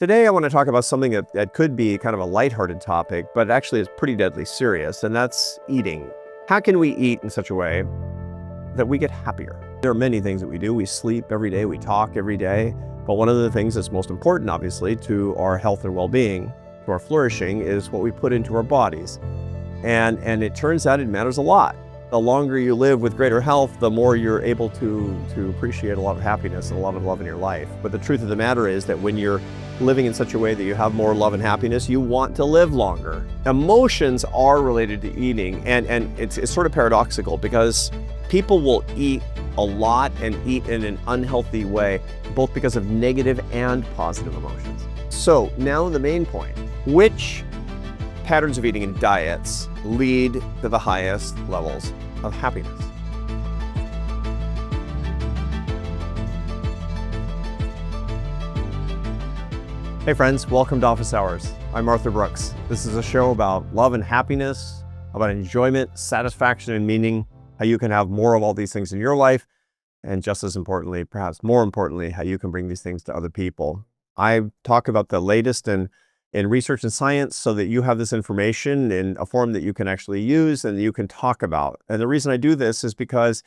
Today, I want to talk about something that could be kind of a lighthearted topic, but actually is pretty deadly serious, and that's eating. How can we eat in such a way that we get happier? There are many things that we do. We sleep every day, we talk every day, but one of the things that's most important, obviously, to our health and well-being, to our flourishing, is what we put into our bodies. And it turns out it matters a lot. The longer you live with greater health, the more you're able to appreciate a lot of happiness and a lot of love in your life. But the truth of the matter is that when you're living in such a way that you have more love and happiness, you want to live longer. Emotions are related to eating, and it's sort of paradoxical because people will eat a lot and eat in an unhealthy way, both because of negative and positive emotions. So now the main point, which patterns of eating and diets lead to the highest levels of happiness? Hey friends, welcome to Office Hours. I'm Arthur Brooks. This is a show about love and happiness, about enjoyment, satisfaction, and meaning, how you can have more of all these things in your life, and just as importantly, perhaps more importantly, how you can bring these things to other people. I talk about the latest in research and science so that you have this information in a form that you can actually use and you can talk about. And the reason I do this is because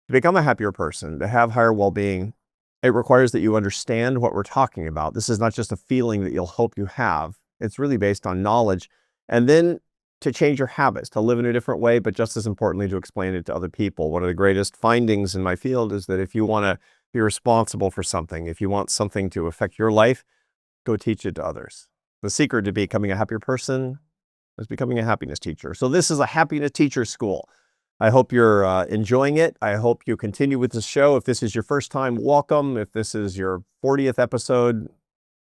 to become a happier person, to have higher well-being, it requires that you understand what we're talking about. This is not just a feeling that you'll hope you have. It's really based on knowledge. And then to change your habits, to live in a different way, but just as importantly, to explain it to other people. One of the greatest findings in my field is that if you want to be responsible for something, if you want something to affect your life, go teach it to others. The secret to becoming a happier person is becoming a happiness teacher. So this is a happiness teacher school. I hope you're enjoying it. I hope you continue with this show. If this is your first time, welcome. If this is your 40th episode,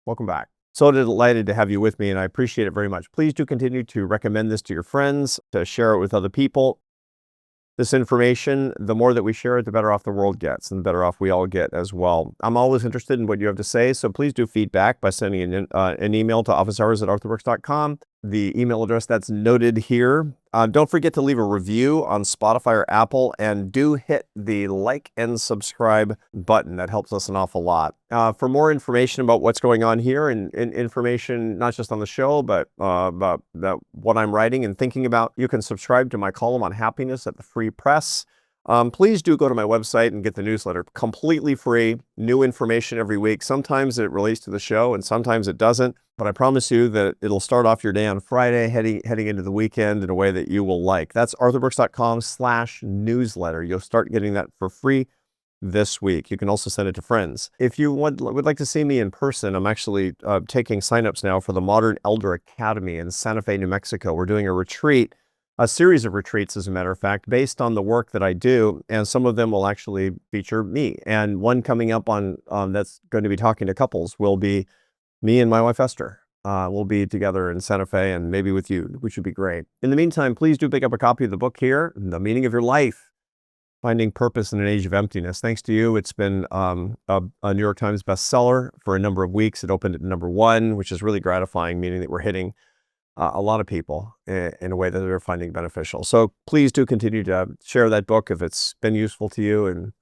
welcome back. So delighted to have you with me, and I appreciate it very much. Please do continue to recommend this to your friends, to share it with other people. This information, the more that we share it, the better off the world gets, and the better off we all get as well. I'm always interested in what you have to say, so please do feedback by sending an email to officehours@arthurbrooks.com, the email address that's noted here. Don't forget to leave a review on Spotify or Apple, and do hit the like and subscribe button. That helps us an awful lot. For more information about what's going on here and information not just on the show, but about what I'm writing and thinking about, you can subscribe to my column on happiness at the Free Press. Please do go to my website and get the newsletter. Completely free, new information every week. Sometimes it relates to the show and sometimes it doesn't, but I promise you that it'll start off your day on Friday, heading into the weekend in a way that you will like. That's arthurbrooks.com/newsletter. You'll start getting that for free this week. You can also send it to friends. If you would like to see me in person, I'm actually taking signups now for the Modern Elder Academy in Santa Fe, New Mexico. We're doing a retreat, a series of retreats, as a matter of fact, based on the work that I do, and some of them will actually feature me. And one coming up on that's going to be talking to couples will be me and my wife Esther. We'll be together in Santa Fe and maybe with you, which would be great. In the meantime, please do pick up a copy of the book here, The Meaning of Your Life, Finding Purpose in an Age of Emptiness. Thanks to you, it's been a New York Times bestseller for a number of weeks. It opened at #1, which is really gratifying, meaning that we're hitting a lot of people in a way that they're finding beneficial. So please do continue to share that book if it's been useful to you and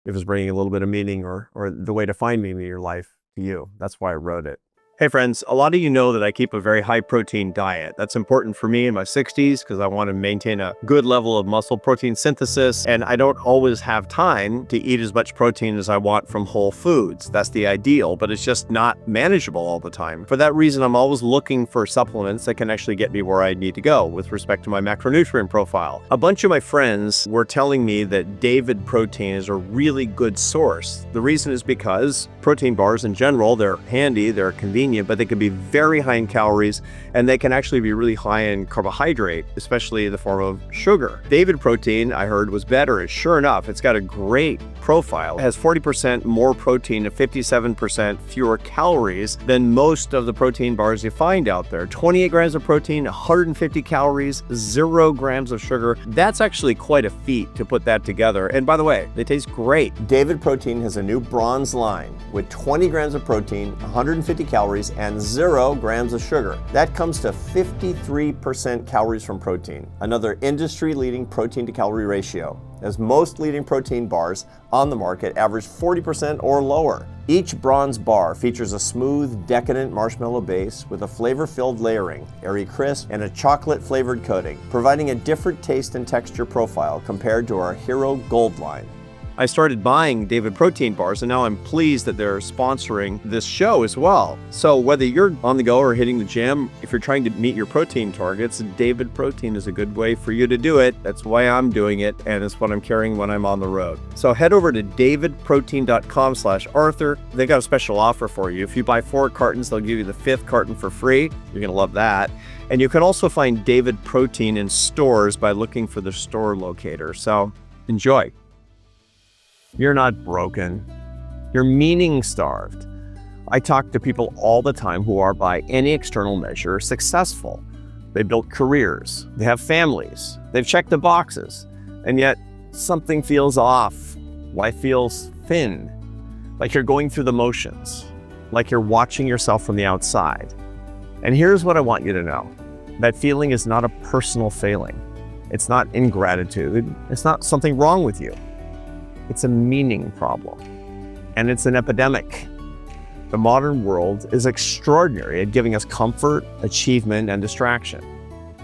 if it's bringing a little bit of meaning or the way to find meaning in your life to you. That's why I wrote it. Hey friends, a lot of you know that I keep a very high protein diet. That's important for me in my 60s because I want to maintain a good level of muscle protein synthesis, and I don't always have time to eat as much protein as I want from whole foods. That's the ideal, but it's just not manageable all the time. For that reason, I'm always looking for supplements that can actually get me where I need to go with respect to my macronutrient profile. A bunch of my friends were telling me that David protein is a really good source. The reason is because protein bars in general, they're handy, they're convenient, but they can be very high in calories, and they can actually be really high in carbohydrate, especially in the form of sugar. David protein, I heard, was better, and sure enough, it's got a great profile. It has 40% more protein and 57% fewer calories than most of the protein bars you find out there. 28 grams of protein, 150 calories, 0 grams of sugar. That's actually quite a feat to put that together. And by the way, they taste great. David Protein has a new bronze line with 20 grams of protein, 150 calories, and 0 grams of sugar. That comes to 53% calories from protein, another industry-leading protein to calorie ratio. as most leading protein bars on the market average 40% or lower. Each bronze bar features a smooth, decadent marshmallow base with a flavor-filled layering, airy crisp, and a chocolate-flavored coating, providing a different taste and texture profile compared to our Hero Gold line. I started buying David protein bars, and now I'm pleased that they're sponsoring this show as well. So whether you're on the go or hitting the gym, if you're trying to meet your protein targets, David protein is a good way for you to do it. That's why I'm doing it, and it's what I'm carrying when I'm on the road. So head over to davidprotein.com/Arthur. They got a special offer for you. If you buy 4 cartons, they'll give you the 5th carton for free. You're gonna love that. And you can also find David protein in stores by looking for the store locator. So enjoy. You're not broken. You're meaning starved. I talk to people all the time who are, by any external measure, successful. They built careers. They have families. They've checked the boxes. And yet something feels off. Life feels thin. Like you're going through the motions. Like you're watching yourself from the outside. And here's what I want you to know. That feeling is not a personal failing. It's not ingratitude. It's not something wrong with you. It's a meaning problem, and it's an epidemic. The modern world is extraordinary at giving us comfort, achievement, and distraction.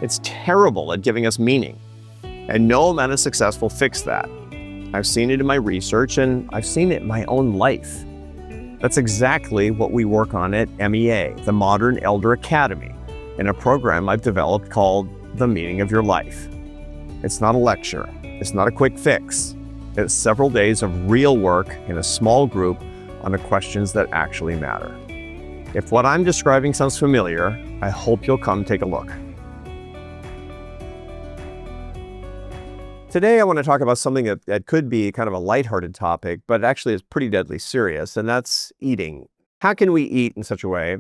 It's terrible at giving us meaning, and no amount of success will fix that. I've seen it in my research, and I've seen it in my own life. That's exactly what we work on at MEA, the Modern Elder Academy, in a program I've developed called The Meaning of Your Life. It's not a lecture. It's not a quick fix. It's several days of real work in a small group on the questions that actually matter. If what I'm describing sounds familiar, I hope you'll come take a look. Today, I want to talk about something that could be kind of a lighthearted topic, but actually is pretty deadly serious, and that's eating. How can we eat in such a way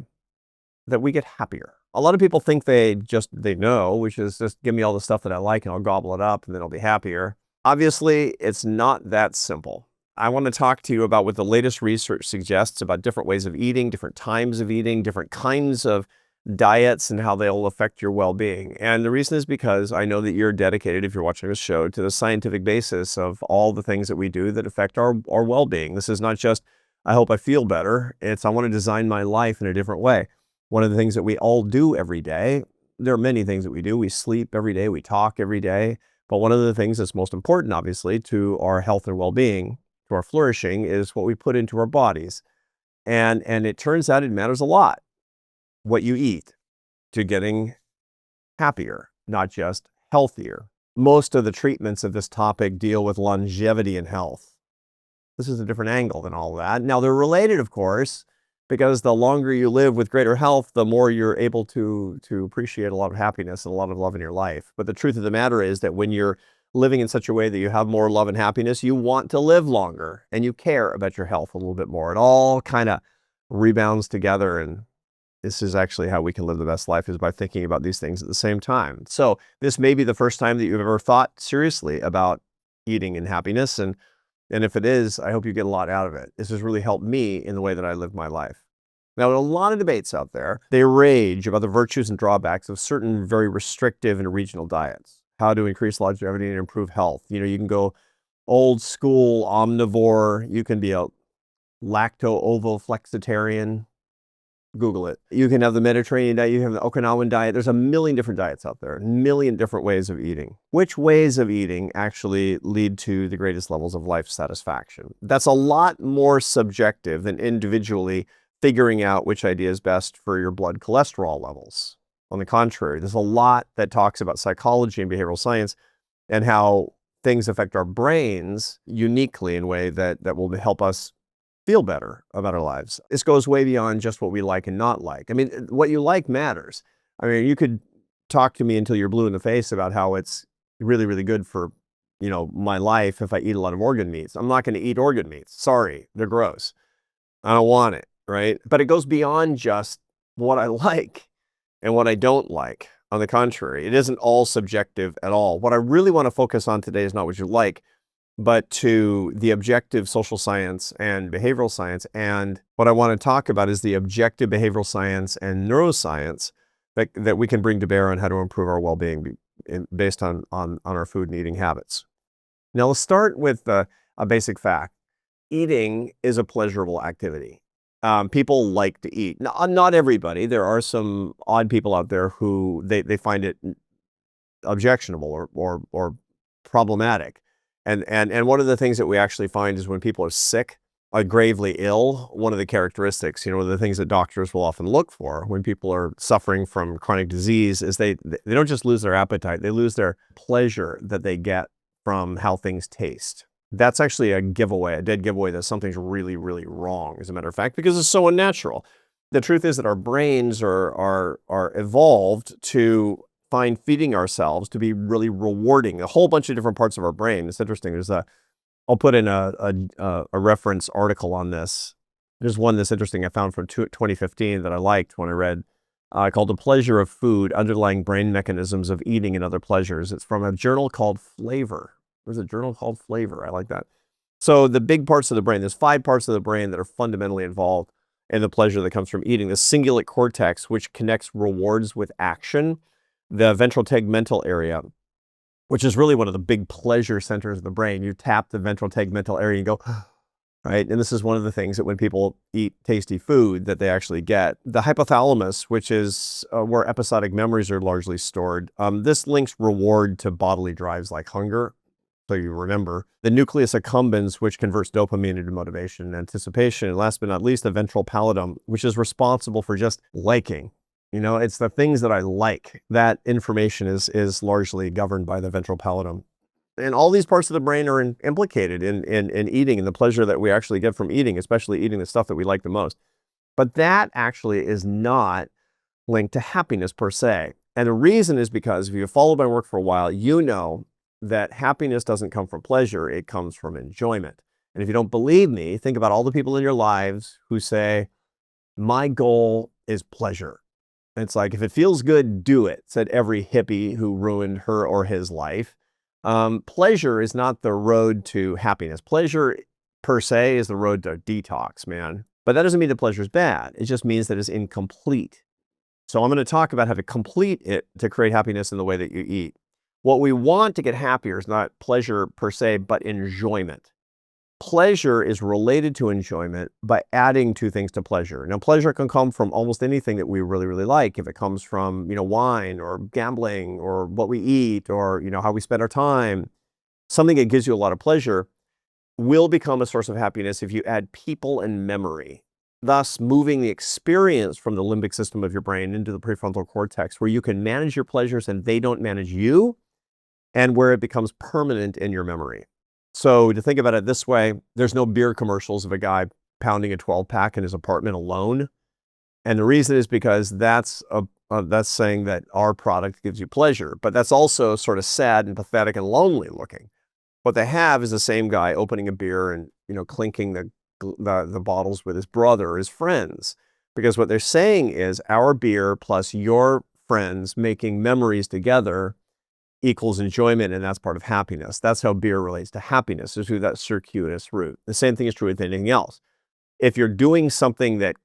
that we get happier? A lot of people think they know, which is just give me all the stuff that I like and I'll gobble it up and then I'll be happier. Obviously, it's not that simple. I want to talk to you about what the latest research suggests about different ways of eating, different times of eating, different kinds of diets, and how they'll affect your well-being. And the reason is because I know that you're dedicated, if you're watching this show, to the scientific basis of all the things that we do that affect our well-being. This is not just, I hope I feel better. It's, I want to design my life in a different way. One of the things that we all do every day, there are many things that we do. We sleep every day, we talk every day. But one of the things that's most important, obviously, to our health and well-being, to our flourishing, is what we put into our bodies. And it turns out it matters a lot what you eat to getting happier, not just healthier. Most of the treatments of this topic deal with longevity and health. This is a different angle than all that. Now, they're related, of course, because the longer you live with greater health, the more you're able to appreciate a lot of happiness and a lot of love in your life. But the truth of the matter is that when you're living in such a way that you have more love and happiness, you want to live longer and you care about your health a little bit more. It all kind of rebounds together, and this is actually how we can live the best life, is by thinking about these things at the same time. So this may be the first time that you've ever thought seriously about eating and happiness, and if it is, I hope you get a lot out of it. This has really helped me in the way that I live my life. Now, a lot of debates out there, they rage about the virtues and drawbacks of certain very restrictive and regional diets, how to increase longevity and improve health. You know, you can go old school omnivore, you can be a lacto-ovo-flexitarian, Google it. You can have the Mediterranean diet, you have the Okinawan diet. There's a million different diets out there, a million different ways of eating. Which ways of eating actually lead to the greatest levels of life satisfaction? That's a lot more subjective than individually figuring out which idea is best for your blood cholesterol levels. On the contrary, there's a lot that talks about psychology and behavioral science and how things affect our brains uniquely in a way that will help us feel better about our lives. This goes way beyond just what we like and not like. I mean, what you like matters. I mean, you could talk to me until you're blue in the face about how it's really, really good for, you know, my life if I eat a lot of organ meats. I'm not going to eat organ meats. Sorry, they're gross. I don't want it, right? But it goes beyond just what I like and what I don't like. On the contrary, it isn't all subjective at all. What I really want to focus on today is not what you like, but to the objective social science and behavioral science. And what I want to talk about is the objective behavioral science and neuroscience that we can bring to bear on how to improve our well-being based on our food and eating habits. Now let's start with a basic fact. Eating is a pleasurable activity. People like to eat. Not everybody. There are some odd people out there who they find it objectionable or problematic. And one of the things that we actually find is when people are sick, gravely ill, one of the characteristics, one of the things that doctors will often look for when people are suffering from chronic disease is they don't just lose their appetite, they lose their pleasure that they get from how things taste. That's actually a giveaway, a dead giveaway that something's really, really wrong, as a matter of fact, because it's so unnatural. The truth is that our brains are evolved to find feeding ourselves to be really rewarding. A whole bunch of different parts of our brain. It's interesting. I'll put in a reference article on this. There's one that's interesting I found from 2015 that I liked when I read, called "The Pleasure of Food: Underlying Brain Mechanisms of Eating and Other Pleasures." It's from a journal called Flavor. There's a journal called Flavor. I like that. So the big parts of the brain, there's 5 parts of the brain that are fundamentally involved in the pleasure that comes from eating. The cingulate cortex, which connects rewards with action. The ventral tegmental area, which is really one of the big pleasure centers of the brain. You tap the ventral tegmental area and go, right? And this is one of the things that when people eat tasty food that they actually get. The hypothalamus, which is where episodic memories are largely stored. This links reward to bodily drives like hunger, so you remember. The nucleus accumbens, which converts dopamine into motivation and anticipation. And last but not least, the ventral pallidum, which is responsible for just liking. It's the things that I like. That information is largely governed by the ventral pallidum. And all these parts of the brain are implicated in eating and the pleasure that we actually get from eating, especially eating the stuff that we like the most. But that actually is not linked to happiness per se. And the reason is because if you've followed my work for a while, you know that happiness doesn't come from pleasure, it comes from enjoyment. And if you don't believe me, think about all the people in your lives who say, my goal is pleasure. It's like, if it feels good, do it, said every hippie who ruined her or his life. Pleasure is not the road to happiness. Pleasure per se is the road to detox, man. But that doesn't mean that pleasure is bad. It just means that it's incomplete. So I'm going to talk about how to complete it to create happiness in the way that you eat. What we want to get happier is not pleasure per se, but enjoyment. Pleasure is related to enjoyment by adding 2 things to pleasure. Now, pleasure can come from almost anything that we really, really like. If it comes from, wine or gambling or what we eat or, how we spend our time, something that gives you a lot of pleasure will become a source of happiness if you add people and memory, thus moving the experience from the limbic system of your brain into the prefrontal cortex, where you can manage your pleasures and they don't manage you, and where it becomes permanent in your memory. So to think about it this way, there's no beer commercials of a guy pounding a 12-pack in his apartment alone. And the reason is because that's saying that our product gives you pleasure, but that's also sort of sad and pathetic and lonely looking. What they have is the same guy opening a beer and, clinking the bottles with his brother or his friends. Because what they're saying is our beer plus your friends making memories together equals enjoyment, and that's part of happiness. That's how beer relates to happiness, is through that circuitous route. The same thing is true with anything else. If you're doing something that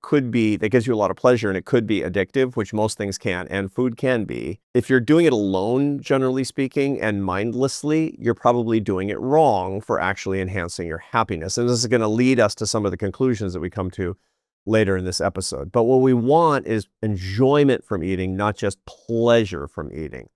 gives you a lot of pleasure and it could be addictive, which most things can, and food can be, if you're doing it alone, generally speaking, and mindlessly, you're probably doing it wrong for actually enhancing your happiness. And this is going to lead us to some of the conclusions that we come to later in this episode. But what we want is enjoyment from eating, not just pleasure from eating.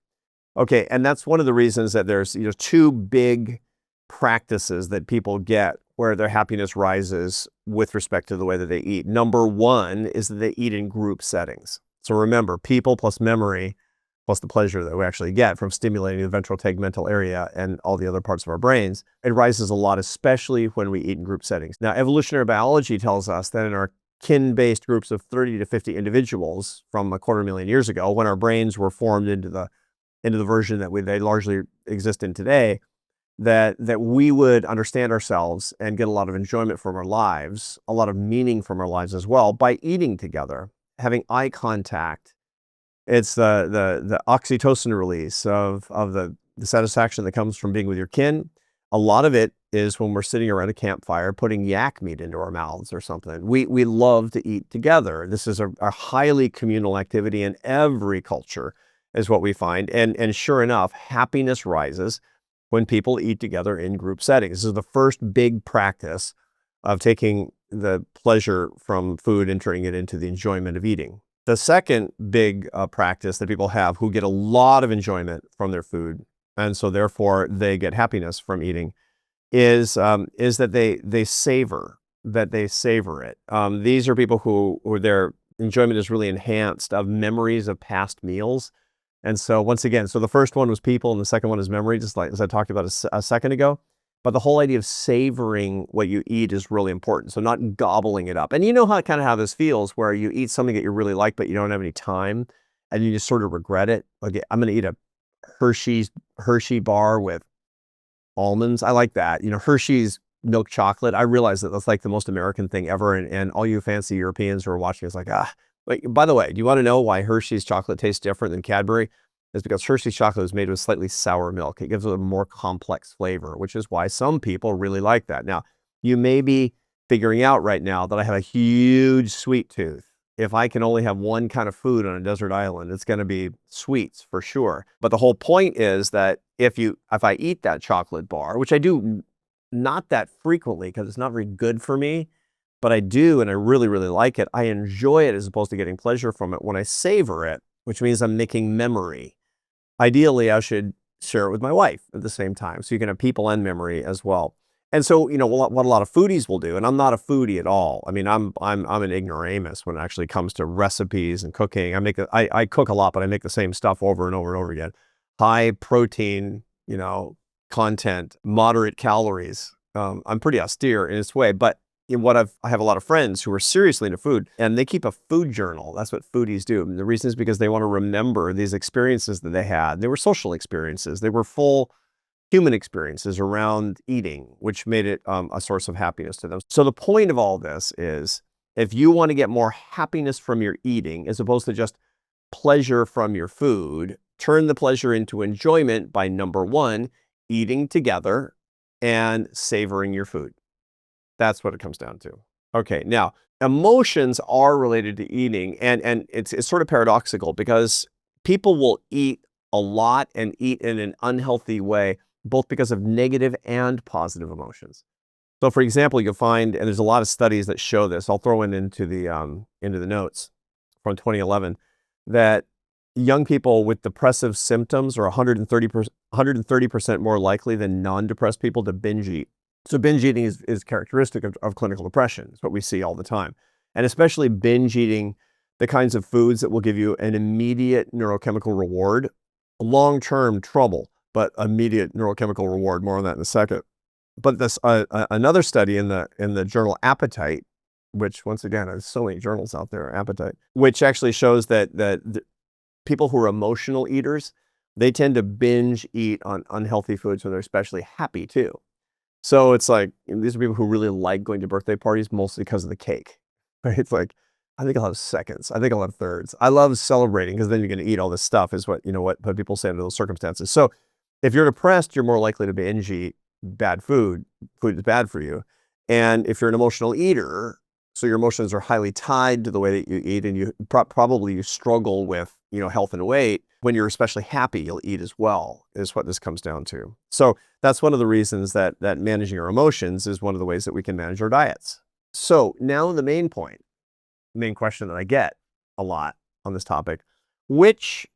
Okay, and that's one of the reasons that there's 2 big practices that people get where their happiness rises with respect to the way that they eat. Number 1 is that they eat in group settings. So remember, people plus memory plus the pleasure that we actually get from stimulating the ventral tegmental area and all the other parts of our brains, it rises a lot, especially when we eat in group settings. Now, evolutionary biology tells us that in our kin-based groups of 30 to 50 individuals from 250,000 years ago, when our brains were formed into the version that they largely exist in today, that we would understand ourselves and get a lot of enjoyment from our lives, a lot of meaning from our lives as well, by eating together, having eye contact. It's the oxytocin release of the satisfaction that comes from being with your kin. A lot of it is when we're sitting around a campfire putting yak meat into our mouths or something. We love to eat together. This is a highly communal activity in every culture, is what we find. And sure enough, happiness rises when people eat together in group settings. This is the first big practice of taking the pleasure from food and turning it into the enjoyment of eating. The second big practice that people have who get a lot of enjoyment from their food, and so therefore they get happiness from eating, is that they savor it. These are people who their enjoyment is really enhanced of memories of past meals. And so once again, so the first one was people and the second one is memory, just like as I talked about a second ago. But the whole idea of savoring what you eat is really important. So not gobbling it up. And you know how this feels, where you eat something that you really like, but you don't have any time and you just sort of regret it. Okay, I'm going to eat a Hershey bar with almonds. I like that. Hershey's milk chocolate. I realize that that's like the most American thing ever. And all you fancy Europeans who are watching is like, by the way, do you want to know why Hershey's chocolate tastes different than Cadbury? It's because Hershey's chocolate is made with slightly sour milk. It gives it a more complex flavor, which is why some people really like that. Now, you may be figuring out right now that I have a huge sweet tooth. If I can only have one kind of food on a desert island, it's going to be sweets for sure. But the whole point is that if I eat that chocolate bar, which I do not that frequently because it's not very good for me, but I do, and I really, really like it. I enjoy it as opposed to getting pleasure from it when I savor it, which means I'm making memory. Ideally, I should share it with my wife at the same time, so you can have people and memory as well. And so, what a lot of foodies will do, and I'm not a foodie at all. I mean, I'm an ignoramus when it actually comes to recipes and cooking. I cook a lot, but I make the same stuff over and over and over again. High protein, content, moderate calories. I'm pretty austere in its way, but I have a lot of friends who are seriously into food, and they keep a food journal. That's what foodies do. And the reason is because they want to remember these experiences that they had. They were social experiences. They were full human experiences around eating, which made it a source of happiness to them. So the point of all this is, if you want to get more happiness from your eating, as opposed to just pleasure from your food, turn the pleasure into enjoyment by, number one, eating together and savoring your food. That's what it comes down to. Okay, now, emotions are related to eating, and it's sort of paradoxical because people will eat a lot and eat in an unhealthy way, both because of negative and positive emotions. So for example, you'll find, and there's a lot of studies that show this, I'll throw into the notes from 2011, that young people with depressive symptoms are 130% more likely than non-depressed people to binge eat. So binge eating is characteristic of clinical depression. It's what we see all the time. And especially binge eating the kinds of foods that will give you an immediate neurochemical reward, long-term trouble, but immediate neurochemical reward. More on that in a second. But this another study in the journal Appetite, which once again, there's so many journals out there, Appetite, which actually shows that the people who are emotional eaters, they tend to binge eat on unhealthy foods when they're especially happy too. So it's like, these are people who really like going to birthday parties mostly because of the cake, right? It's like, I think I'll have seconds. I think I'll have thirds. I love celebrating because then you're going to eat all this stuff is what people say under those circumstances. So if you're depressed, you're more likely to binge eat bad food. Food is bad for you. And if you're an emotional eater, so your emotions are highly tied to the way that you eat, and you probably you struggle with, health and weight. When you're especially happy, you'll eat as well, is what this comes down to. So that's one of the reasons that managing our emotions is one of the ways that we can manage our diets. So now the main question that I get a lot on this topic: which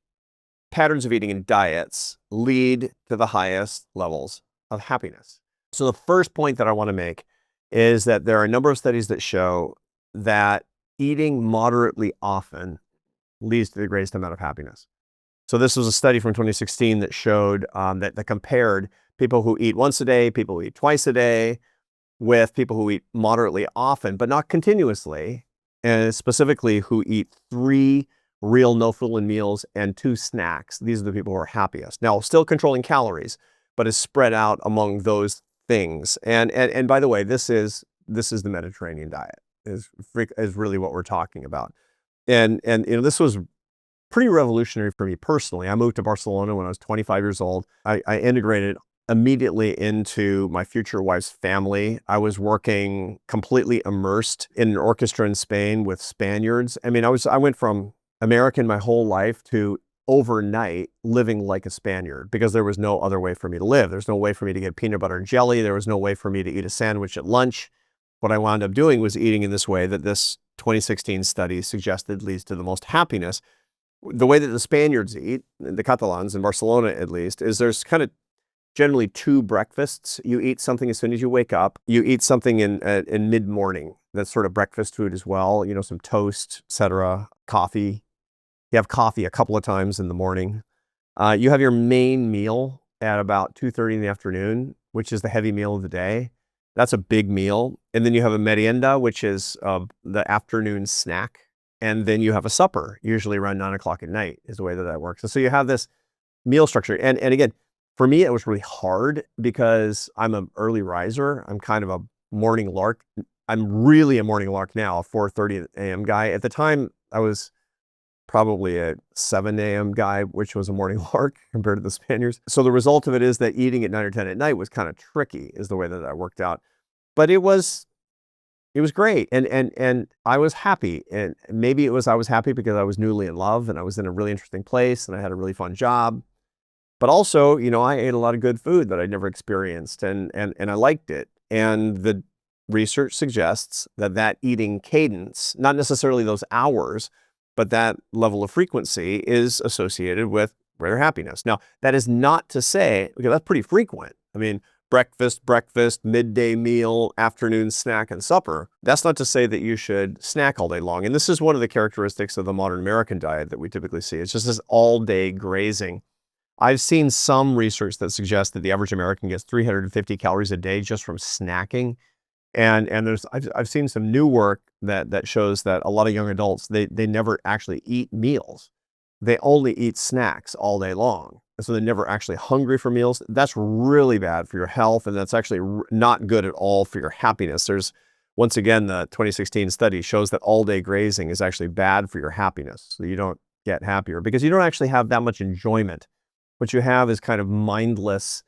patterns of eating and diets lead to the highest levels of happiness? So the first point that I want to make is that there are a number of studies that show that eating moderately often leads to the greatest amount of happiness. So this was a study from 2016 that showed that compared people who eat once a day, people who eat twice a day, with people who eat moderately often, but not continuously, and specifically who eat 3 real no-filling meals and 2 snacks. These are the people who are happiest. Now, still controlling calories, but is spread out among those things. And by the way, this is the Mediterranean diet is really what we're talking about. And this was pretty revolutionary for me personally. I moved to Barcelona when I was 25 years old. I integrated immediately into my future wife's family. I was working completely immersed in an orchestra in Spain with Spaniards. I mean, I went from American my whole life to overnight living like a Spaniard because there was no other way for me to live. There's no way for me to get peanut butter and jelly. There was no way for me to eat a sandwich at lunch. What I wound up doing was eating in this way that this 2016 study suggested leads to the most happiness. The way that the Spaniards eat, the Catalans in Barcelona at least, is there's kind of generally 2 breakfasts. You eat something as soon as you wake up. You eat something in mid-morning. That's sort of breakfast food as well. You know, some toast, etc., coffee. You have coffee a couple of times in the morning. You have your main meal at about 2:30 in the afternoon, which is the heavy meal of the day. That's a big meal. And then you have a merienda, which is the afternoon snack. And then you have a supper, usually around 9 o'clock at night is the way that that works. And so you have this meal structure. And again, for me, it was really hard because I'm an early riser. I'm kind of a morning lark. I'm really a morning lark now, a 4:30 a.m. guy. At the time, I was probably a 7 a.m. guy, which was a morning lark compared to the Spaniards. So the result of it is that eating at 9 or 10 at night was kind of tricky, is the way that that worked out. But it was great, and I was happy. And maybe I was happy because I was newly in love and I was in a really interesting place and I had a really fun job. But also, you know, I ate a lot of good food that I'd never experienced, and I liked it. And the research suggests that that eating cadence, not necessarily those hours, but that level of frequency is associated with greater happiness. Now, that is not to say, because that's pretty frequent. I mean, breakfast, midday meal, afternoon snack, and supper. That's not to say that you should snack all day long. And this is one of the characteristics of the modern American diet that we typically see. It's just this all-day grazing. I've seen some research that suggests that the average American gets 350 calories a day just from snacking. And I've seen some new work that shows that a lot of young adults, they never actually eat meals. They only eat snacks all day long. And so they're never actually hungry for meals. That's really bad for your health, and that's actually not good at all for your happiness. There's, once again, the 2016 study shows that all-day grazing is actually bad for your happiness. So you don't get happier because you don't actually have that much enjoyment. What you have is kind of mindless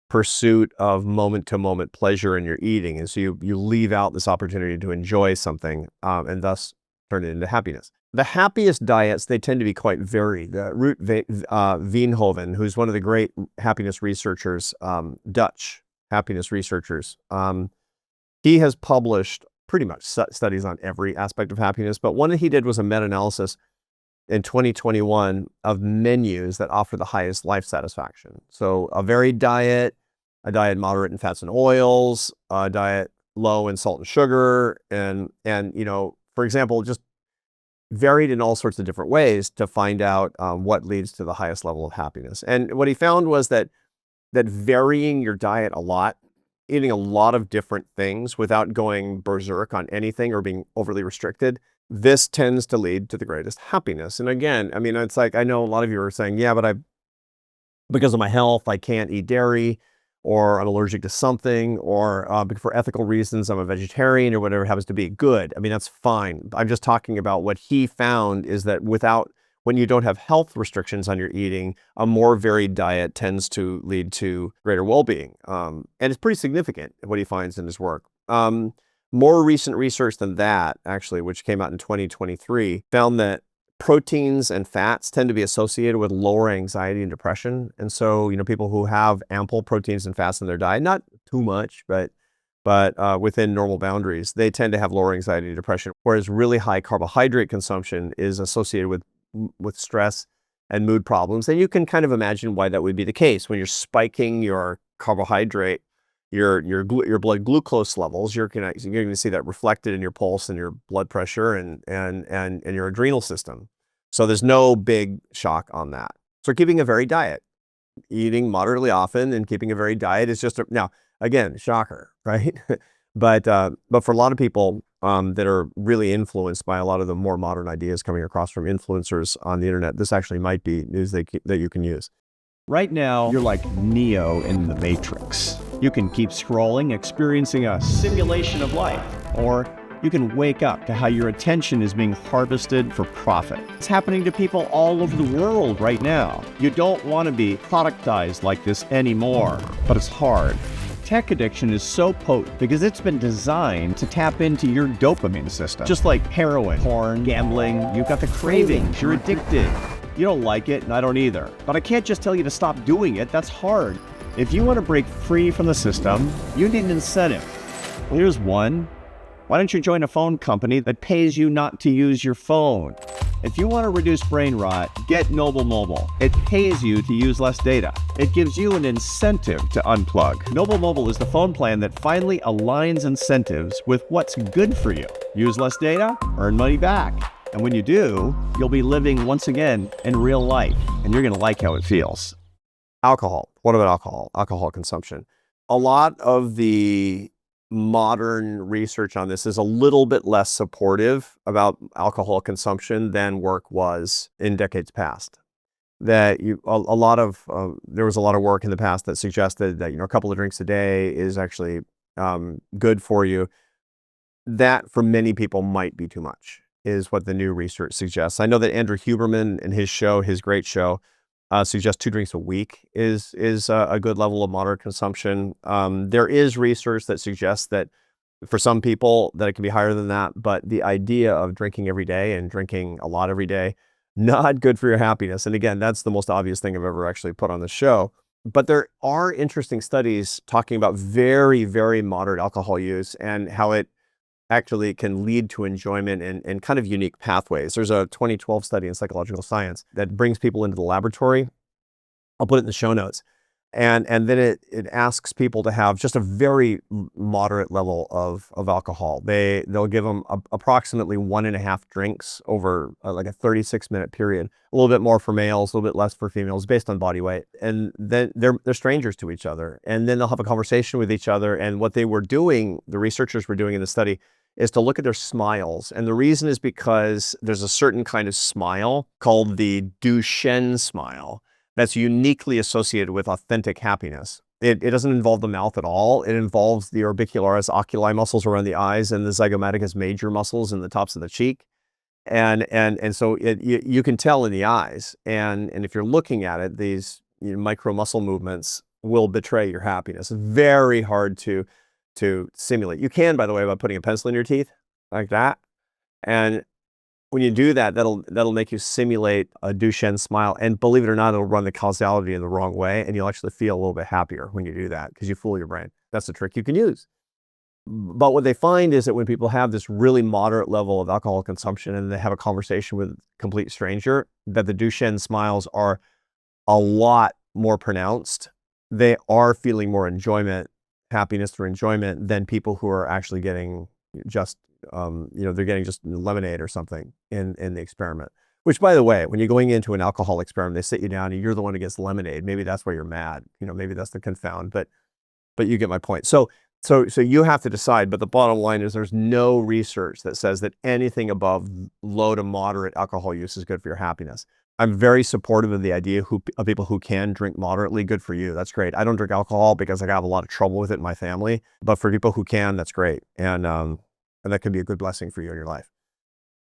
pursuit of moment-to-moment pleasure in your eating. And so you leave out this opportunity to enjoy something and thus turn it into happiness. The happiest diets, they tend to be quite varied. Ruud Veenhoven, who's one of the great happiness researchers, Dutch happiness researchers, he has published pretty much studies on every aspect of happiness, but one that he did was a meta-analysis in 2021 of menus that offer the highest life satisfaction. So a varied diet, a diet moderate in fats and oils, a diet low in salt and sugar, and you know, for example, just varied in all sorts of different ways to find out what leads to the highest level of happiness. And what he found was that varying your diet a lot, eating a lot of different things without going berserk on anything or being overly restricted, this tends to lead to the greatest happiness. And again, I mean, it's like, I know a lot of you are saying, yeah, but because of my health, I can't eat dairy, or I'm allergic to something, or for ethical reasons, I'm a vegetarian, or whatever it happens to be. Good. I mean, that's fine. I'm just talking about what he found is that when you don't have health restrictions on your eating, a more varied diet tends to lead to greater well-being. And it's pretty significant what he finds in his work. More recent research than that, actually, which came out in 2023, found that proteins and fats tend to be associated with lower anxiety and depression. And so, you know, people who have ample proteins and fats in their diet, not too much, but within normal boundaries, they tend to have lower anxiety and depression. Whereas really high carbohydrate consumption is associated with stress and mood problems. And you can kind of imagine why that would be the case. When you're spiking your carbohydrate, your blood glucose levels, you're going to see that reflected in your pulse and your blood pressure and your adrenal system. So there's no big shock on that. So keeping a varied diet, eating moderately often and keeping a varied diet is just now, again, shocker, right? But for a lot of people that are really influenced by a lot of the more modern ideas coming across from influencers on the internet, this actually might be news that you can use. Right now, you're like Neo in the Matrix. You can keep scrolling, experiencing a simulation of life, or you can wake up to how your attention is being harvested for profit. It's happening to people all over the world right now. You don't want to be productized like this anymore, but it's hard. Tech addiction is so potent because it's been designed to tap into your dopamine system. Just like heroin, porn, gambling, you've got the cravings, you're addicted. You don't like it, and I don't either. But I can't just tell you to stop doing it. That's hard. If you want to break free from the system, you need an incentive. Well, here's one. Why don't you join a phone company that pays you not to use your phone? If you want to reduce brain rot, get Noble Mobile. It pays you to use less data. It gives you an incentive to unplug. Noble Mobile is the phone plan that finally aligns incentives with what's good for you. Use less data, earn money back. And when you do, you'll be living once again in real life, and you're going to like how it feels. Alcohol. What about alcohol? Alcohol consumption. A lot of the modern research on this is a little bit less supportive about alcohol consumption than work was in decades past. That there was a lot of work in the past that suggested that a couple of drinks a day is actually good for you. That for many people might be too much, is what the new research suggests. I know that Andrew Huberman in his great show, suggests 2 drinks a week is a good level of moderate consumption. There is research that suggests that for some people that it can be higher than that, but the idea of drinking every day and drinking a lot every day, not good for your happiness. And again, that's the most obvious thing I've ever actually put on the show. But there are interesting studies talking about very, very moderate alcohol use and how it actually can lead to enjoyment and kind of unique pathways. There's a 2012 study in Psychological Science that brings people into the laboratory. I'll put it in the show notes. And then it asks people to have just a very moderate level of alcohol. They'll give them approximately 1.5 drinks over like a 36-minute period. A little bit more for males, a little bit less for females, based on body weight. And then they're strangers to each other. And then they'll have a conversation with each other. And what they were doing, the researchers were doing in the study, is to look at their smiles. And the reason is because there's a certain kind of smile called the Duchenne smile that's uniquely associated with authentic happiness. It doesn't involve the mouth at all. It involves the orbicularis oculi muscles around the eyes and the zygomaticus major muscles in the tops of the cheek. And so you can tell in the eyes. And if you're looking at it, these micro muscle movements will betray your happiness. Very hard to simulate. You can, by the way, by putting a pencil in your teeth like that. And when you do that, that'll make you simulate a Duchenne smile. And believe it or not, it'll run the causality in the wrong way. And you'll actually feel a little bit happier when you do that because you fool your brain. That's a trick you can use. But what they find is that when people have this really moderate level of alcohol consumption and they have a conversation with a complete stranger, that the Duchenne smiles are a lot more pronounced. They are feeling more happiness through enjoyment than people who are actually getting just they're getting just lemonade or something in the experiment. Which, by the way, when you're going into an alcohol experiment, they sit you down and you're the one who gets lemonade. Maybe that's why you're mad. Maybe that's the confound. But you get my point. So you have to decide. But the bottom line is there's no research that says that anything above low to moderate alcohol use is good for your happiness. I'm very supportive of the idea of people who can drink moderately. Good for you. That's great. I don't drink alcohol because I have a lot of trouble with it in my family. But for people who can, that's great. And that can be a good blessing for you in your life.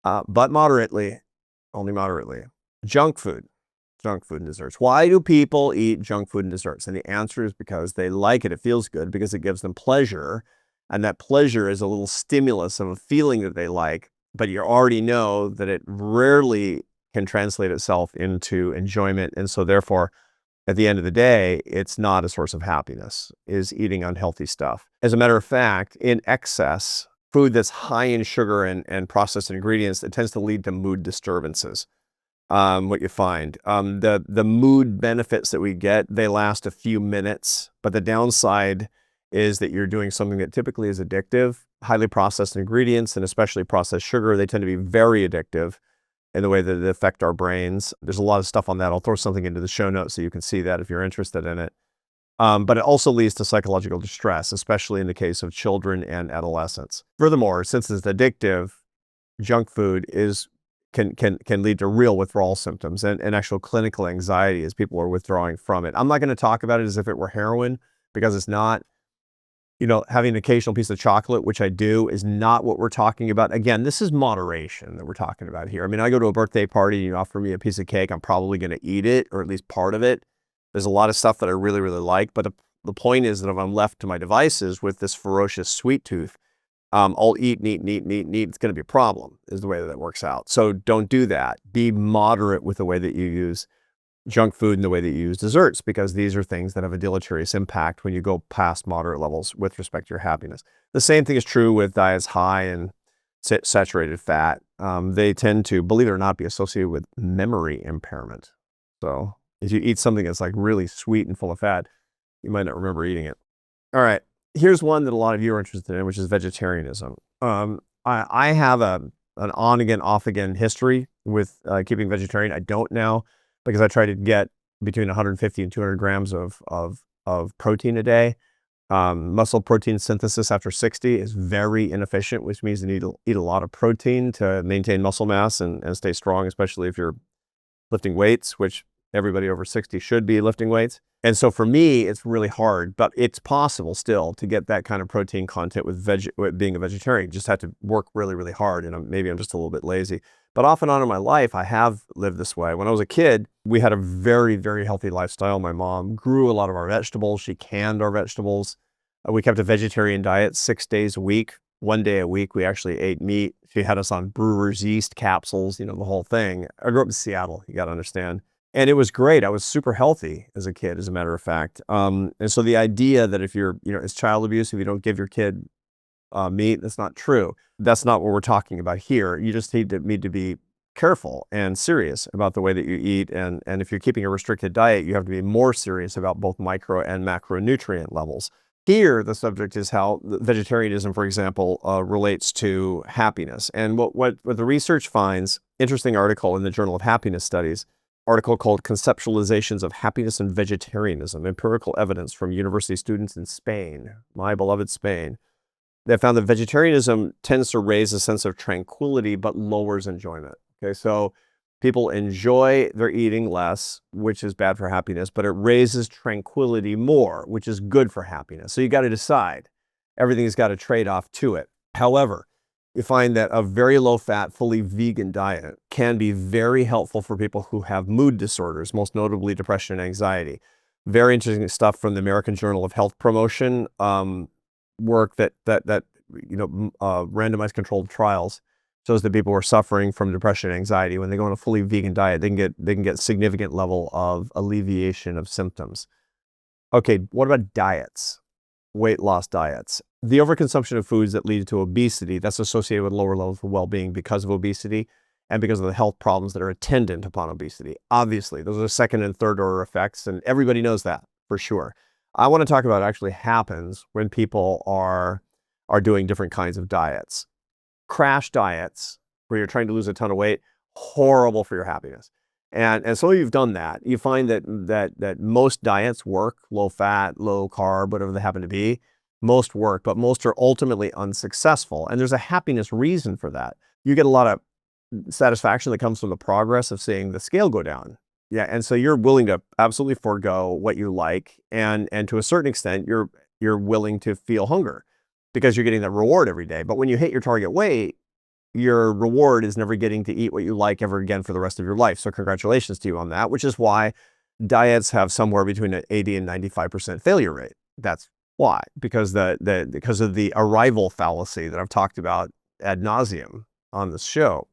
But moderately, only moderately. Junk food and desserts. Why do people eat junk food and desserts? And the answer is because they like it. It feels good because it gives them pleasure. And that pleasure is a little stimulus of a feeling that they like. But you already know that it rarely can translate itself into enjoyment. And so therefore, at the end of the day, it's not a source of happiness, is eating unhealthy stuff. As a matter of fact, in excess, food that's high in sugar and processed ingredients, it tends to lead to mood disturbances. What you find, the mood benefits that we get, they last a few minutes, but the downside is that you're doing something that typically is addictive. Highly processed ingredients and especially processed sugar, they tend to be very addictive in the way that they affect our brains. There's a lot of stuff on that. I'll throw something into the show notes so you can see that if you're interested in it. But it also leads to psychological distress, especially in the case of children and adolescents. Furthermore, since it's addictive, junk food can lead to real withdrawal symptoms and actual clinical anxiety as people are withdrawing from it. I'm not going to talk about it as if it were heroin because it's not. Having an occasional piece of chocolate, which I do, is not what we're talking about. Again, this is moderation that we're talking about here. I mean, I go to a birthday party and you offer me a piece of cake, I'm probably going to eat it, or at least part of it. There's a lot of stuff that I really, really like. But the point is that if I'm left to my devices with this ferocious sweet tooth, I'll eat, it's going to be a problem, is the way that it works out. So don't do that. Be moderate with the way that you use junk food and the way that you use desserts, because these are things that have a deleterious impact when you go past moderate levels with respect to your happiness. The same thing is true with diets high in saturated fat. They tend to, believe it or not, be associated with memory impairment. So if you eat something that's like really sweet and full of fat, you might not remember eating it. All right. Here's one that a lot of you are interested in, which is vegetarianism. I have an on again, off again history with keeping vegetarian. I don't now, because I try to get between 150 and 200 grams of protein a day. Muscle protein synthesis after 60 is very inefficient, which means you need to eat a lot of protein to maintain muscle mass and stay strong, especially if you're lifting weights, which everybody over 60 should be lifting weights. And so for me, it's really hard, but it's possible still to get that kind of protein content with being a vegetarian. You just have to work really, really hard. And maybe I'm just a little bit lazy. But off and on in my life, I have lived this way. When I was a kid, we had a very, very healthy lifestyle. My mom grew a lot of our vegetables. She canned our vegetables. We kept a vegetarian diet 6 days a week. 1 day a week, we actually ate meat. She had us on brewer's yeast capsules, the whole thing. I grew up in Seattle, you got to understand. And it was great. I was super healthy as a kid, as a matter of fact. And so the idea that if you're, it's child abuse, if you don't give your kid meat, that's not true. That's not what we're talking about here. You just need to be careful and serious about the way that you eat. And if you're keeping a restricted diet, you have to be more serious about both micro and macronutrient levels. Here, the subject is how vegetarianism, for example, relates to happiness. And what the research finds, interesting article in the Journal of Happiness Studies, article called Conceptualizations of Happiness and Vegetarianism, Empirical Evidence from University Students in Spain, my beloved Spain. They found that vegetarianism tends to raise a sense of tranquility, but lowers enjoyment. Okay, so people enjoy their eating less, which is bad for happiness, but it raises tranquility more, which is good for happiness. So you got to decide. Everything's got a trade-off to it. However, you find that a very low-fat, fully vegan diet can be very helpful for people who have mood disorders, most notably depression and anxiety. Very interesting stuff from the American Journal of Health Promotion, work that randomized controlled trials shows that people who are suffering from depression and anxiety, when they go on a fully vegan diet, they can get significant level of alleviation of symptoms. Okay, what about diets? Weight loss diets. The overconsumption of foods that lead to obesity, that's associated with lower levels of well-being because of obesity and because of the health problems that are attendant upon obesity. Obviously, those are second and third order effects, and everybody knows that for sure. I want to talk about what actually happens when people are doing different kinds of diets. Crash diets, where you're trying to lose a ton of weight, horrible for your happiness. And so you've done that. You find that most diets work, low fat, low carb, whatever they happen to be. Most work, but most are ultimately unsuccessful. And there's a happiness reason for that. You get a lot of satisfaction that comes from the progress of seeing the scale go down. Yeah, and so you're willing to absolutely forego what you like, and to a certain extent, you're willing to feel hunger because you're getting that reward every day. But when you hit your target weight, your reward is never getting to eat what you like ever again for the rest of your life. So congratulations to you on that, which is why diets have somewhere between an 80 and 95% failure rate. That's why, because because of the arrival fallacy that I've talked about ad nauseum on this show.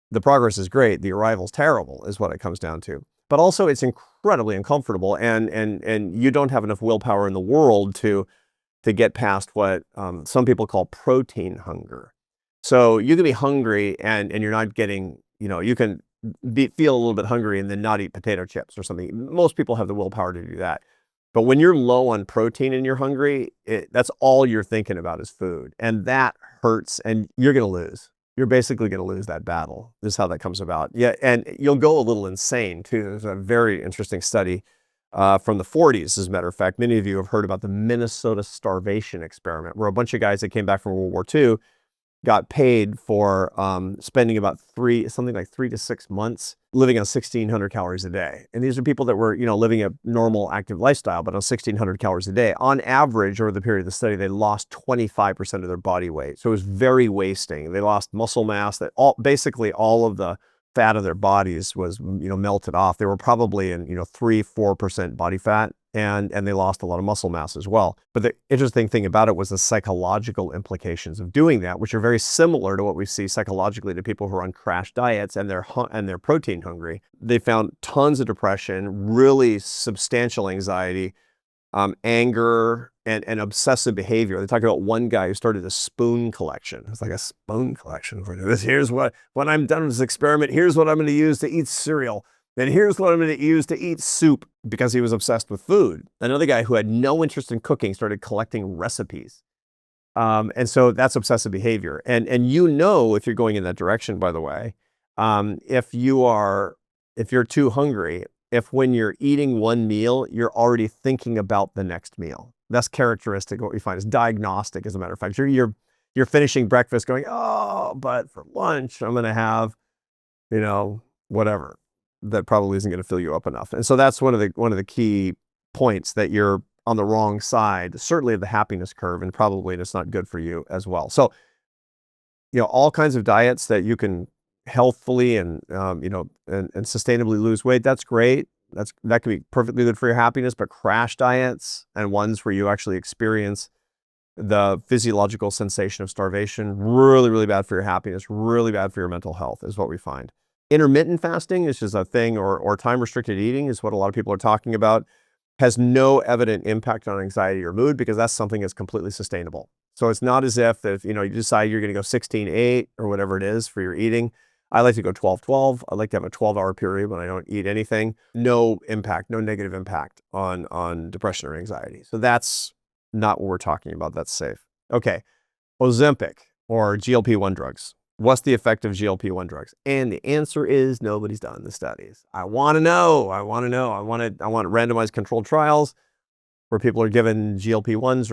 The progress is great, the arrival's terrible, is what it comes down to. But also it's incredibly uncomfortable, and you don't have enough willpower in the world to get past what some people call protein hunger. So you can be hungry and you're not getting, you can feel a little bit hungry and then not eat potato chips or something. Most people have the willpower to do that. But when you're low on protein and you're hungry, that's all you're thinking about is food. And that hurts, and you're going to lose. You're basically going to lose that battle. This is how that comes about. Yeah, and you'll go a little insane too. There's a very interesting study from the 40s, as a matter of fact. Many of you have heard about the Minnesota starvation experiment, where a bunch of guys that came back from World War II got paid for spending about 3 to 6 months living on 1,600 calories a day. And these are people that were, living a normal active lifestyle, but on 1,600 calories a day. On average, over the period of the study, they lost 25% of their body weight. So it was very wasting. They lost muscle mass. Basically all of the fat of their bodies was, melted off. They were probably in, 3-4% body fat and they lost a lot of muscle mass as well. But the interesting thing about it was the psychological implications of doing that, which are very similar to what we see psychologically to people who are on crash diets and they're protein hungry. They found tons of depression, really substantial anxiety, anger, and obsessive behavior. They talked about one guy who started a spoon collection. It's like a spoon collection for this. Here's what, when I'm done with this experiment, here's what I'm going to use to eat cereal. And here's what I'm going to use to eat soup, because he was obsessed with food. Another guy who had no interest in cooking started collecting recipes. And so that's obsessive behavior. And if you're going in that direction, by the way, if you're too hungry, if when you're eating one meal, you're already thinking about the next meal. That's characteristic of what we find. It's diagnostic, as a matter of fact. You're finishing breakfast going, oh, but for lunch, I'm going to have, whatever. That probably isn't going to fill you up enough. And so that's one of the key points, that you're on the wrong side, certainly of the happiness curve, and probably it's not good for you as well. So, all kinds of diets that you can healthfully and sustainably lose weight, that's great. That can be perfectly good for your happiness. But crash diets and ones where you actually experience the physiological sensation of starvation, really, really bad for your happiness, really bad for your mental health, is what we find. Intermittent fasting is just a thing, or time-restricted eating is what a lot of people are talking about, has no evident impact on anxiety or mood, because that's something that's completely sustainable. So it's not as if you decide you're going to go 16-8 or whatever it is for your eating. I like to go 12-12. I like to have a 12-hour period when I don't eat anything. No impact, no negative impact on depression or anxiety. So that's not what we're talking about. That's safe. Okay, Ozempic or GLP-1 drugs. What's the effect of GLP-1 drugs? And the answer is nobody's done the studies. I want to know. I want randomized controlled trials where people are given GLP-1s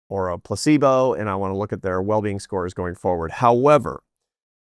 or a placebo, and I want to look at their well-being scores going forward. However,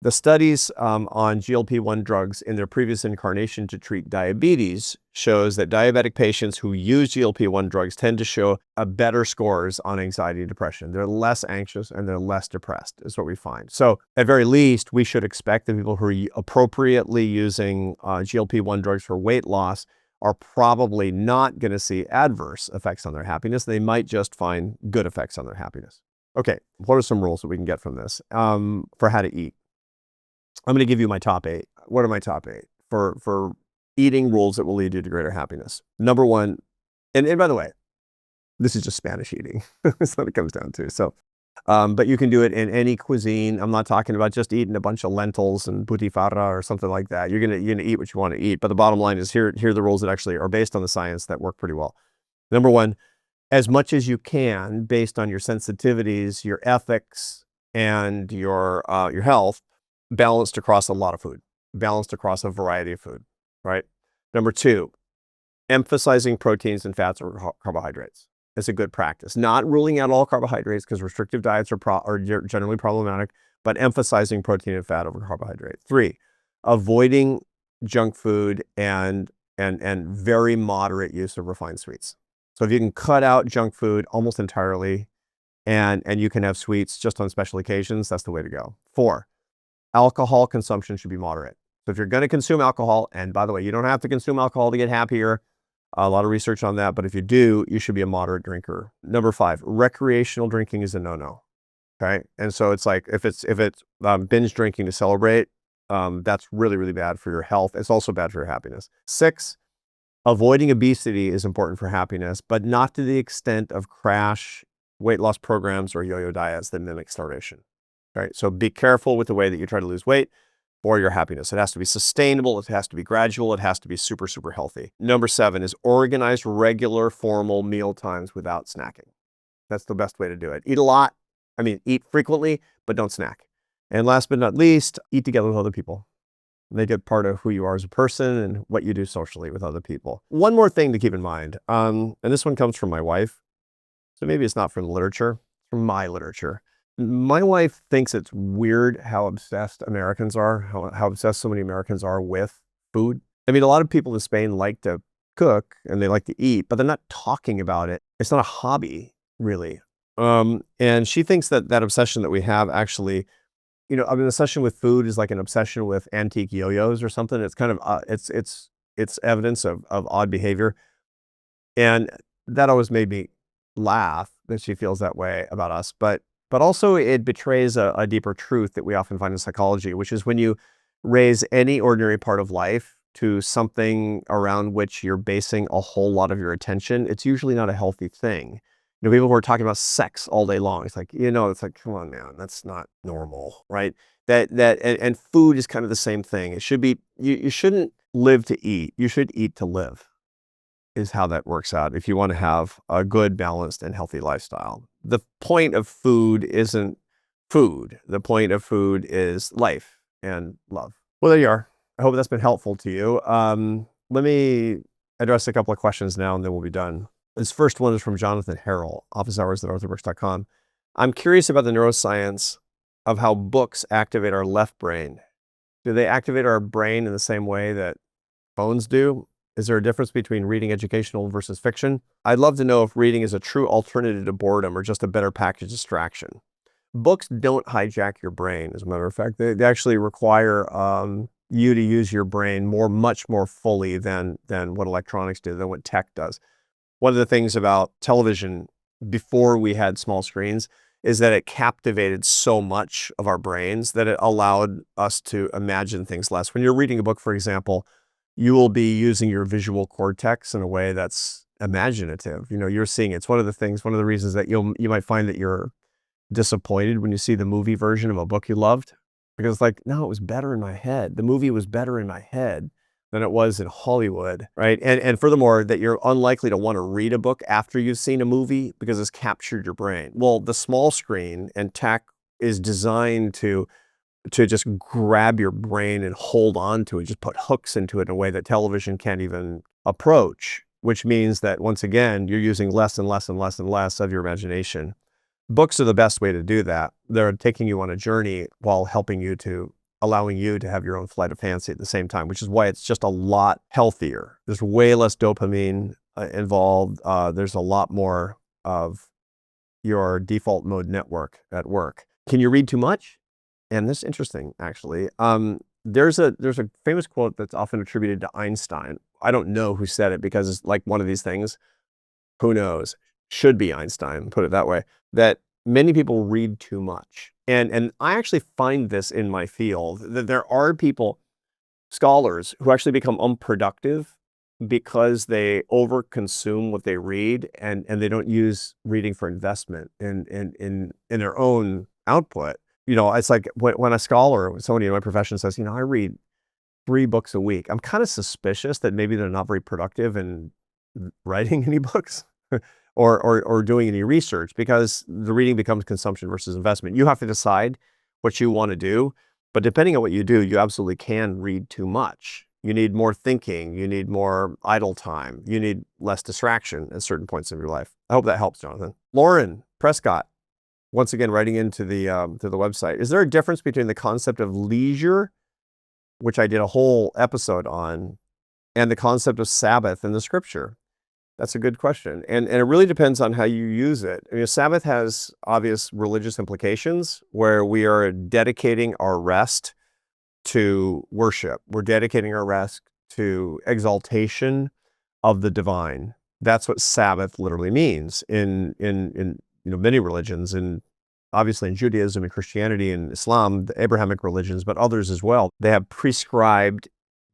the studies on GLP-1 drugs in their previous incarnation to treat diabetes shows that diabetic patients who use GLP-1 drugs tend to show a better scores on anxiety and depression. They're less anxious and they're less depressed, is what we find. So at very least, we should expect that people who are appropriately using GLP-1 drugs for weight loss are probably not going to see adverse effects on their happiness. They might just find good effects on their happiness. Okay, what are some rules that we can get from this for how to eat? I'm going to give you my top 8. What are my top 8 for eating rules that will lead you to greater happiness? Number 1, and by the way, this is just Spanish eating. That's what it comes down to. So, but you can do it in any cuisine. I'm not talking about just eating a bunch of lentils and butifarra or something like that. You're gonna eat what you want to eat. But the bottom line is here are the rules that actually are based on the science that work pretty well. Number 1, as much as you can, based on your sensitivities, your ethics, and your health, balanced across a lot of food, balanced across a variety of food, right? Number 2, emphasizing proteins and fats over carbohydrates is a good practice. Not ruling out all carbohydrates, because restrictive diets are generally problematic, but emphasizing protein and fat over carbohydrate. 3, avoiding junk food and very moderate use of refined sweets. So if you can cut out junk food almost entirely, and you can have sweets just on special occasions, that's the way to go. 4, alcohol consumption should be moderate. So if you're going to consume alcohol, and by the way, you don't have to consume alcohol to get happier. A lot of research on that, but if you do, you should be a moderate drinker. Number 5, recreational drinking is a no-no. Okay, and so it's like if it's binge drinking to celebrate, that's really, really bad for your health. It's also bad for your happiness. 6, avoiding obesity is important for happiness, but not to the extent of crash weight loss programs or yo-yo diets that mimic starvation. Right? So be careful with the way that you try to lose weight for your happiness. It has to be sustainable. It has to be gradual. It has to be super, super healthy. Number 7 is organize regular formal meal times without snacking. That's the best way to do it. Eat a lot. Eat frequently, but don't snack. And last but not least, eat together with other people. They get part of who you are as a person and what you do socially with other people. One more thing to keep in mind, and this one comes from my wife. So maybe it's not from the literature, it's from my literature. My wife thinks it's weird how obsessed Americans are, how obsessed so many Americans are with food. A lot of people in Spain like to cook and they like to eat, but they're not talking about it. It's not a hobby, really. And she thinks that obsession that we have actually, an obsession with food is like an obsession with antique yo-yos or something. It's kind of, it's evidence of odd behavior. And that always made me laugh that she feels that way about us. But also it betrays a deeper truth that we often find in psychology, which is when you raise any ordinary part of life to something around which you're basing a whole lot of your attention, it's usually not a healthy thing. People who are talking about sex all day long, it's like, it's like, come on, man, that's not normal, right? And food is kind of the same thing. It should be, you shouldn't live to eat. You should eat to live, is how that works out if you want to have a good, balanced, and healthy lifestyle. The point of food isn't food. The point of food is life and love. Well, there you are. I hope that's been helpful to you. Let me address a couple of questions now, and then we'll be done. This first one is from Jonathan Harrell, officehours@arthurbrooks.com. I'm curious about the neuroscience of how books activate our left brain. Do they activate our brain in the same way that phones do? Is there a difference between reading educational versus fiction? I'd love to know if reading is a true alternative to boredom or just a better packaged distraction. Books don't hijack your brain, as a matter of fact. They actually require you to use your brain much more fully than what electronics do, than what tech does. One of the things about television before we had small screens is that it captivated so much of our brains that it allowed us to imagine things less. When you're reading a book, for example, you will be using your visual cortex in a way that's imaginative. You're seeing it. It's one of the reasons that you might find that you're disappointed when you see the movie version of a book you loved, because it's like, no, it was better in my head. The movie was better in my head than it was in Hollywood, right? And furthermore, that you're unlikely to want to read a book after you've seen a movie because it's captured your brain. Well, the small screen and tech is designed to just grab your brain and hold on to it, just put hooks into it in a way that television can't even approach, which means that once again, you're using less and less and less and less of your imagination. Books are the best way to do that. They're taking you on a journey while allowing you to have your own flight of fancy at the same time, which is why it's just a lot healthier. There's way less dopamine involved. There's a lot more of your default mode network at work. Can you read too much? And this is interesting, actually. There's a famous quote that's often attributed to Einstein. I don't know who said it because it's like one of these things. Who knows? Should be Einstein, put it that way. That many people read too much. And I actually find this in my field, that there are scholars who actually become unproductive because they overconsume what they read and they don't use reading for investment in their own output. It's like when a scholar, somebody in my profession says, I read 3 books a week. I'm kind of suspicious that maybe they're not very productive in writing any books or doing any research, because the reading becomes consumption versus investment. You have to decide what you want to do, but depending on what you do, you absolutely can read too much. You need more thinking. You need more idle time. You need less distraction at certain points of your life. I hope that helps, Jonathan. Lauren Prescott, once again, writing into the website. Is there a difference between the concept of leisure, which I did a whole episode on, and the concept of Sabbath in the scripture? That's a good question. And it really depends on how you use it. Sabbath has obvious religious implications where we are dedicating our rest to worship. We're dedicating our rest to exaltation of the divine. That's what Sabbath literally means in many religions, and obviously in Judaism and Christianity and Islam, the Abrahamic religions, but others as well. They have prescribed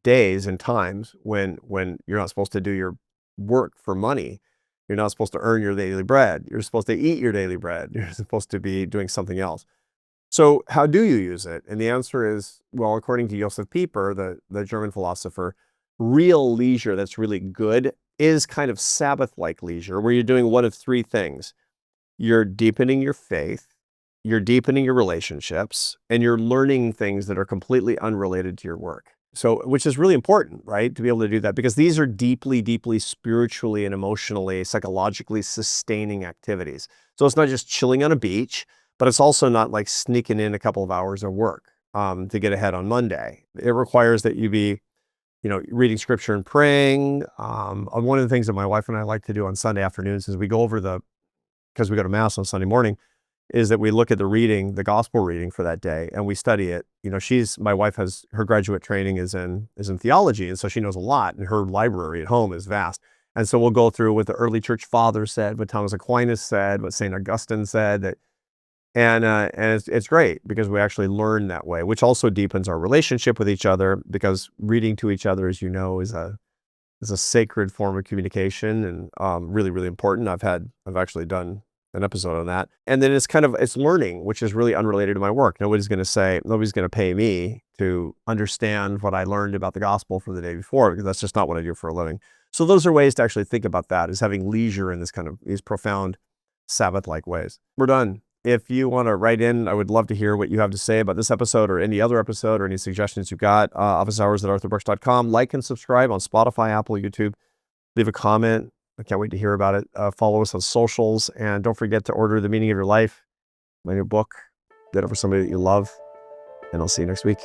days and times when you're not supposed to do your work for money. You're not supposed to earn your daily bread. You're supposed to eat your daily bread. You're supposed to be doing something else. So how do you use it? And the answer is, well, according to Josef Pieper, the German philosopher, real leisure that's really good is kind of Sabbath-like leisure, where you're doing one of 3 things. You're deepening your faith, you're deepening your relationships, and you're learning things that are completely unrelated to your work. So, which is really important, right? To be able to do that, because these are deeply, deeply spiritually and emotionally, psychologically sustaining activities. So it's not just chilling on a beach, but it's also not like sneaking in a couple of hours of work to get ahead on Monday. It requires that you be, reading scripture and praying. One of the things that my wife and I like to do on Sunday afternoons is we go over because we go to Mass on Sunday morning, is that we look at the gospel reading for that day, and we study it. My wife has, her graduate training is in theology, and so she knows a lot, and her library at home is vast. And so we'll go through what the early church fathers said, what Thomas Aquinas said, what St. Augustine said, and it's great because we actually learn that way, which also deepens our relationship with each other, because reading to each other, as you know, is a sacred form of communication, and really, really important. I've actually done an episode on that. And then it's learning, which is really unrelated to my work. Nobody's going to pay me to understand what I learned about the gospel from the day before, because that's just not what I do for a living. So those are ways to actually think about that, is having leisure in these profound Sabbath-like ways. We're done. If you want to write in, I would love to hear what you have to say about this episode or any other episode, or any suggestions you've got. officehours@arthurbrooks.com. Like and subscribe on Spotify, Apple, YouTube. Leave a comment. I can't wait to hear about it. Follow us on socials, and don't forget to order The Meaning of Your Life, my new book. Get it for somebody that you love, and I'll see you next week.